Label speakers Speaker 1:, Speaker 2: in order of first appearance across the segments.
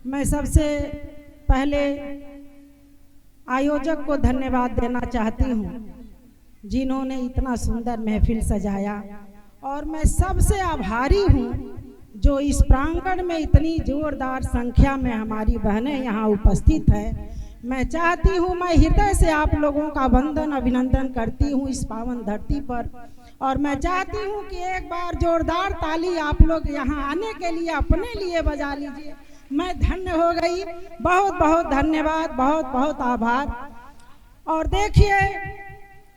Speaker 1: मैं सबसे पहले आयोजक को धन्यवाद देना चाहती हूँ जिन्होंने इतना सुंदर महफिल सजाया, और मैं सबसे आभारी हूँ जो इस प्रांगण में इतनी जोरदार संख्या में हमारी बहनें यहाँ उपस्थित हैं। मैं चाहती हूँ, मैं हृदय से आप लोगों का वंदन अभिनंदन करती हूँ इस पावन धरती पर, और मैं चाहती हूँ कि एक बार जोरदार ताली आप लोग यहाँ आने के लिए अपने लिए बजा लीजिए। मैं धन्य हो गई, बहुत बहुत धन्यवाद, बहुत बहुत आभार। और देखिए,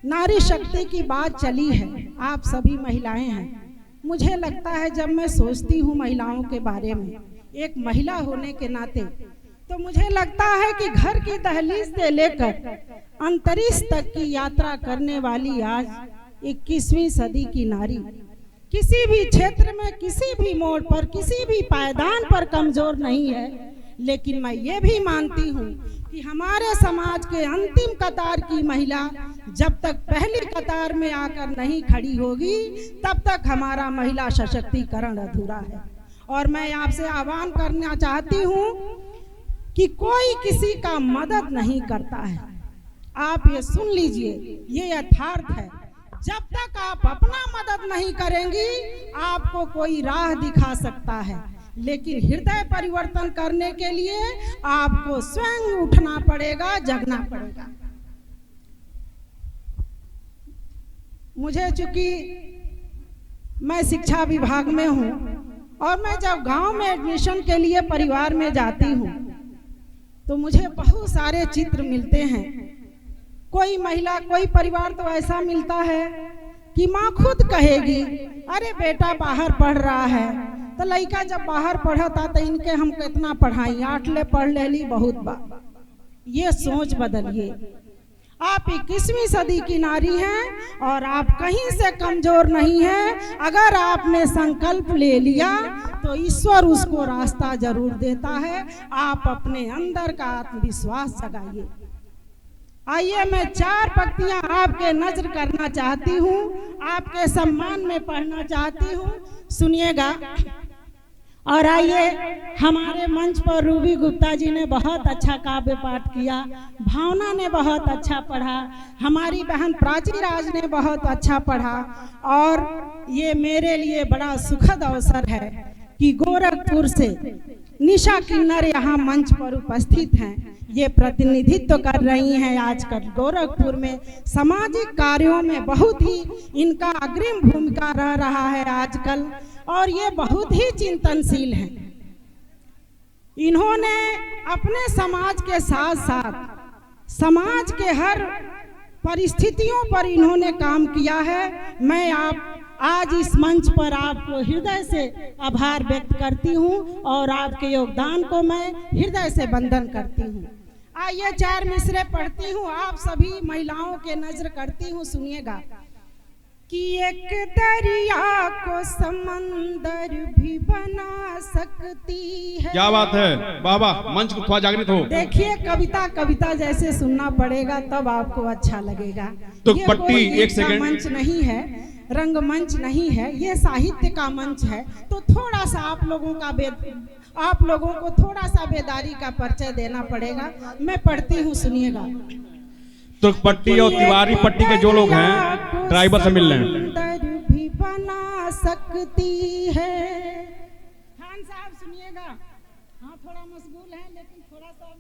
Speaker 1: नारी शक्ति की बात चली है, आप सभी महिलाएं हैं। मुझे लगता है जब मैं सोचती हूँ महिलाओं के बारे में, एक महिला होने के नाते, तो मुझे लगता है कि घर की दहलीज से लेकर अंतरिक्ष तक की यात्रा करने वाली आज 21वीं सदी की नारी किसी भी क्षेत्र में, किसी भी मोड़ पर, किसी भी पायदान पर कमजोर नहीं है। लेकिन मैं ये भी मानती हूँ कि हमारे समाज के अंतिम कतार की महिला जब तक पहली कतार में आकर नहीं खड़ी होगी, तब तक हमारा महिला सशक्तिकरण अधूरा है। और मैं आपसे आह्वान करना चाहती हूँ कि कोई किसी का मदद नहीं करता है। आप ये सुन लीजिए, ये यथार्थ है। जब तक आप अपना मदद नहीं करेंगी, आपको कोई राह दिखा सकता है, लेकिन हृदय परिवर्तन करने के लिए आपको स्वयं उठना पड़ेगा, जगना पड़ेगा। मुझे चूंकि मैं शिक्षा विभाग में हूँ, और मैं जब गांव में एडमिशन के लिए परिवार में जाती हूँ तो मुझे बहुत सारे चित्र मिलते हैं। कोई महिला, कोई परिवार तो ऐसा मिलता है कि माँ खुद कहेगी, अरे बेटा बाहर पढ़ रहा है, तो लड़का जब बाहर पढ़ा था तो इनके हम कितना पढ़ाई, 8 ले पढ़ ले ली, बहुत बात। ये सोच बदलिए। आप 21वीं सदी की नारी हैं और आप कहीं से कमजोर नहीं हैं। अगर आपने संकल्प ले लिया तो ईश्वर उसको रास्ता जरूर देता है। आप अपने अंदर का आत्मविश्वास जगाइए। आइए, मैं 4 पंक्तियां आपके नजर करना चाहती हूँ, आपके सम्मान में पढ़ना चाहती हूँ, सुनिएगा। और आइए, हमारे मंच पर रूबी गुप्ता जी ने बहुत अच्छा काव्य पाठ किया, भावना ने बहुत अच्छा पढ़ा, हमारी बहन प्राची राज ने बहुत अच्छा पढ़ा। और ये मेरे लिए बड़ा सुखद अवसर है कि गोरखपुर से निशा किन्नर यहाँ मंच पर उपस्थित हैं। ये प्रतिनिधित्व कर रही हैं आजकल गोरखपुर में सामाजिक कार्यों में, बहुत ही इनका अग्रिम भूमिका रह रहा है आजकल, और ये बहुत ही चिंतनशील हैं। इन्होंने अपने समाज के साथ साथ समाज के हर परिस्थितियों पर इन्होंने काम किया है। मैं आज इस मंच पर आपको हृदय से आभार व्यक्त करती हूँ और आपके योगदान को मैं हृदय से वंदन करती हूँ। आइए, 4 मिसरे पढ़ती हूँ, आप सभी महिलाओं के नजर करती हूँ, सुनिएगा। कि एक दरिया को समंदर भी बना सकती है।
Speaker 2: क्या बात है, वाह वाह, मंच को थोड़ा जागृत हो।
Speaker 1: देखिए, कविता जैसे सुनना पड़ेगा तब आपको अच्छा लगेगा।
Speaker 2: तो पट्टी, एक सेकंड।
Speaker 1: मंच नहीं है, रंगमंच नहीं है, ये साहित्य का मंच है। तो थोड़ा सा आप लोगों को थोड़ा सा बेदारी का परिचय देना पड़ेगा। मैं पढ़ती हूँ, सुनिएगा।
Speaker 2: तो पट्टी और तिवारी पट्टी के जो लोग हैं, ड्राइवर से मिल रहे हैं।
Speaker 1: भी बना सकती है। खान साहब सुनिएगा। हाँ, थोड़ा मशगूल है, लेकिन थोड़ा सा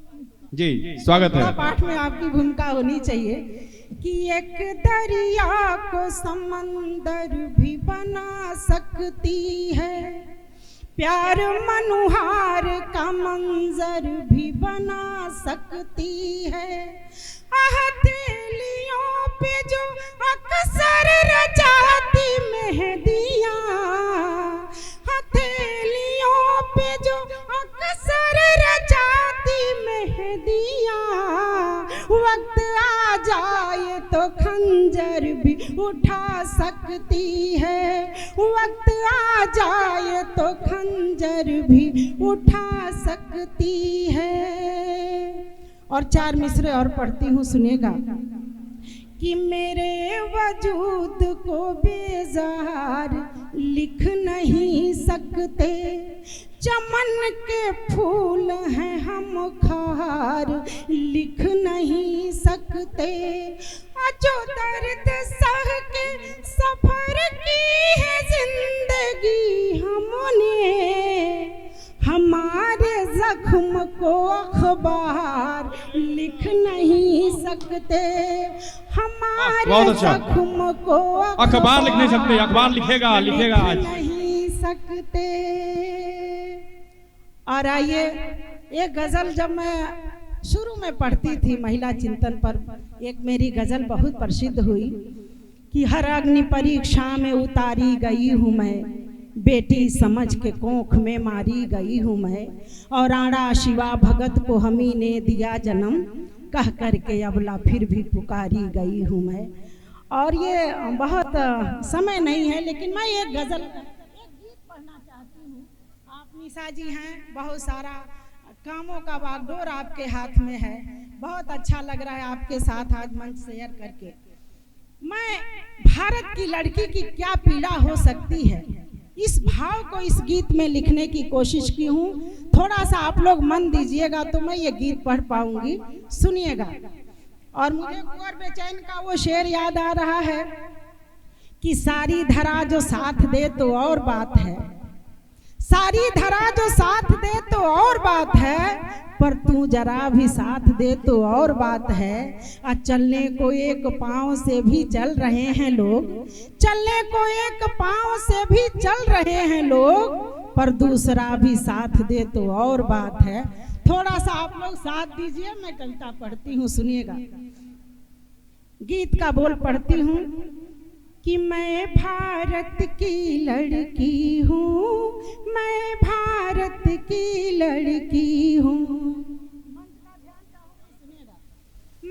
Speaker 2: जी, स्वागत है।
Speaker 1: पाठ में आपकी भूमिका होनी चाहिए। कि एक दरिया को समंदर भी बना सकती है, प्यार मनुहार का मंजर भी बना सकती है, हथेलियों पे जो अक्सर रचाती मेहंदियाँ, हथेलियों पे जो अक्सर रचाती मेहंदियाँ, वक्त आ जाए तो खंजर भी उठा सकती है, वक्त आ जाए तो खंजर भी उठा सकती है। और 4 मिसरे और पढ़ती हूँ, सुनेगा। कि मेरे वजूद को बेजार लिख नहीं सकते, चमन के फूल हैं हम खार लिख नहीं सकते, जो दर्द सह के सफर की है जिंदगी हमने, हमारे जख्म को अखबार लिख नहीं सकते, हमारे जख्म को
Speaker 2: अखबार लिख नहीं सकते, अखबार लिखेगा आज
Speaker 1: नहीं सकते। और आइए एक गजल जब मैं शुरू में पढ़ती थी महिला चिंतन पर, एक मेरी गजल बहुत प्रसिद्ध हुई कि हर अग्नि परीक्षा में उतारी गई हूँ मैं, बेटी समझ के कोख में मारी गई हूँ मैं, और आड़ा शिवा भगत को हमी ने दिया जन्म, कह करके अबला फिर भी पुकारी गई हूँ मैं। और ये बहुत समय नहीं है, लेकिन मैं एक गजल एक गीत पढ़ना चाहती हूँ। आप निशा जी हैं, बहुत सारा कामों का बागडोर आपके हाथ में है, बहुत अच्छा लग रहा है आपके साथ आज मंच शेयर करके। मैं भारत की लड़की की क्या पीड़ा हो सकती है, इस भाव को इस गीत में लिखने की कोशिश की हूँ। थोड़ा सा आप लोग मन दीजिएगा तो मैं ये गीत पढ़ पाऊंगी, सुनिएगा। और मुझे कुंवर बेचैन का वो शेर याद आ रहा है कि सारी धरा जो साथ दे तो और बात है, सारी धरा जो साथ दे तो और बात है, पर तू जरा भी साथ दे तो और बात है। चलने को एक पाँव से भी चल रहे हैं लोग, चलने को एक पाँव से भी चल रहे हैं लोग, पर दूसरा भी साथ दे तो और बात है। थोड़ा सा आप लोग साथ दीजिए, मैं कविता पढ़ती हूँ, सुनिएगा। गीत का बोल पढ़ती हूँ कि मैं भारत की लड़की हूँ, मैं भारत की लड़की हूँ,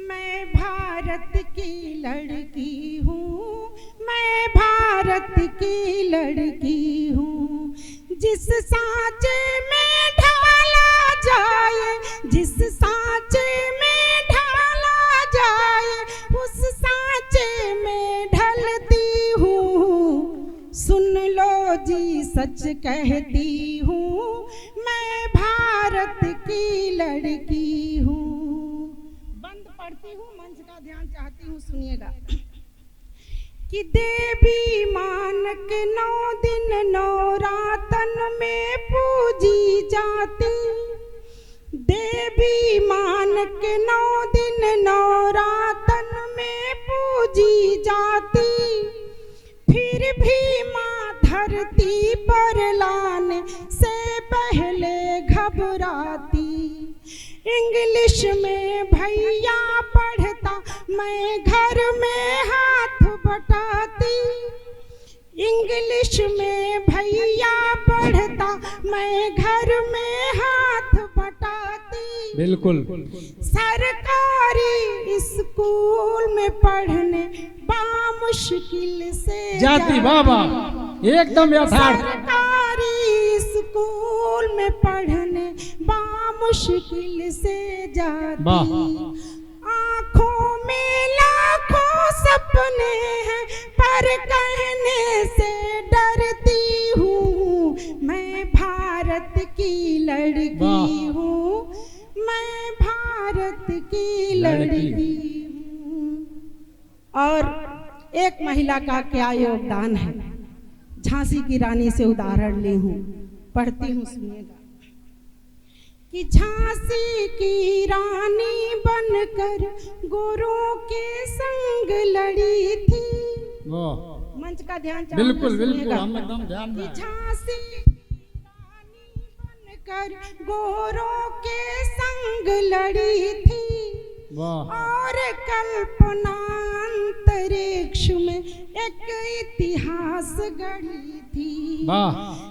Speaker 1: मैं भारत की लड़की हूँ, मैं भारत की लड़की हूँ। जिस सांचे में ढाला जाए, जिस सांचे में ढाला जाए, उस सांचे में ढलती हूँ। सुन लो जी सच कहती हूँ, मैं भारत की लड़की हूँ। बंद पढ़ती हूँ, मंच का ध्यान चाहती हूँ, सुनिएगा। कि देवी मानक 9 दिन नौरातन में पूजी जाती, देवी मानक 9 दिन नौरातन में पूजी जाती, फिर भी माँ धरती पर लाने से पहले घबराती। इंग्लिश में भैया पढ़ता, मैं घर में हाथ बटाती, इंग्लिश में भैया पढ़ता, मैं घर में हाथ बटाती।
Speaker 2: बिल्कुल।
Speaker 1: सरकारी स्कूल में पढ़ने बामुश्किल से
Speaker 3: जाती, बाबा एकदम यथार्थ।
Speaker 1: सरकारी स्कूल में पढ़ने बामुश्किल से जाती। आँखों में लाखों सपने हैं, पर कहने से डरती हूँ। मैं भारत की लड़की हूँ, मैं भारत की लड़की हूँ। और एक महिला का क्या योगदान है, झांसी की रानी से उदाहरण ली हूँ, पढ़ती हूँ, सुनिएगा। कि झांसी की रानी बनकर गोरों के संग लड़ी थी। मंच का ध्यान चाहिए,
Speaker 3: बिल्कुल बिल्कुल, हम एकदम ध्यान में।
Speaker 1: झांसी की रानी बनकर गोरों के संग लड़ी थी, और कल्पना अंतरिक्ष में एक इतिहास गढ़ी थी।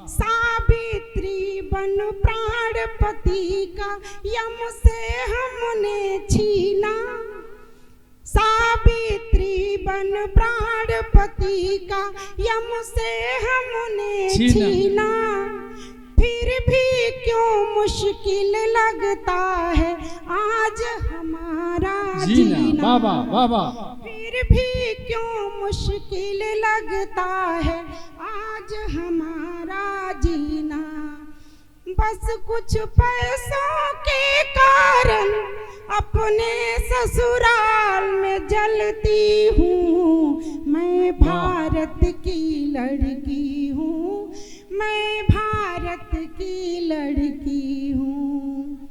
Speaker 1: सावित्री बन प्राणपति का यम से हमने छीना, सावित्री बन प्राणपति का यम से हमने छीना। फिर भी क्यों मुश्किल लगता है आज हमारा जीना,
Speaker 3: बाबा बाबा।
Speaker 1: फिर भी क्यों मुश्किल लगता है आज हमारा जीना। बस कुछ पैसों के कारण अपने ससुराल में जलती हूँ। मैं भारत की लड़की हूँ, मैं भारत की लड़की हूँ।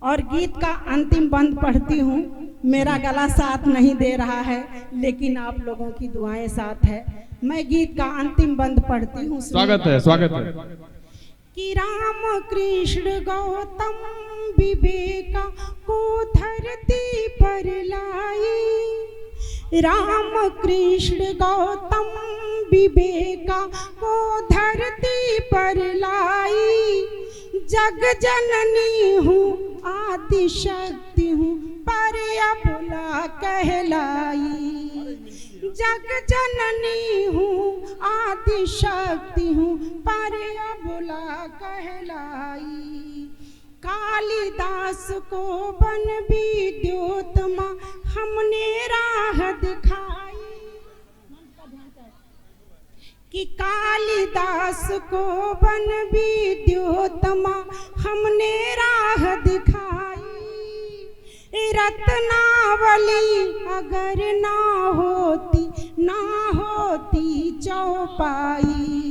Speaker 1: और गीत का अंतिम बंद पढ़ती हूँ। मेरा गला साथ नहीं दे रहा है, लेकिन आप लोगों की दुआएं साथ है। मैं गीत का अंतिम बंद पढ़ती हूँ।
Speaker 2: स्वागत है, स्वागत है।
Speaker 1: कि राम कृष्ण गौतम विवेका को धरती पर लाई, राम कृष्ण गौतम विवेका को धरती पर लाई। जग जननी हूँ, आदि शक्ति हूँ, पर अबला कहलाई। जग जननी हूँ, आदि शक्ति हूँ, पर अबला कहलाई। कालिदास को बन विद्योतमा हमने राह दिखाई, कि कालिदास को बन विद्योतमा हमने राह दिखाई। रत्नावली अगर ना होती चौपाई,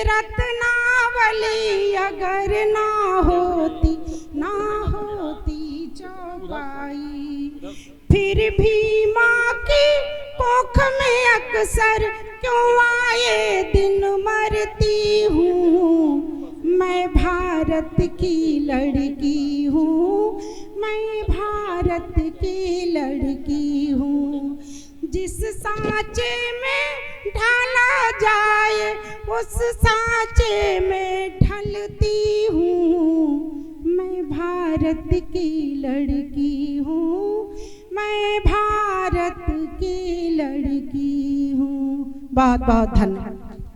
Speaker 1: रत्नावली अगर ना होती चौपाई। फिर भी माँ की कोख में अक्सर क्यों आए दिन मरती हूँ। मैं भारत की लड़की हूँ, मैं भारत की लड़की हूँ। जिस सांचे में ढाला जाए उस सांचे में ढलती हूँ। मैं भारत की लड़की हूँ, मैं भारत की लड़की हूँ। बहुत बहुत धन्यवाद।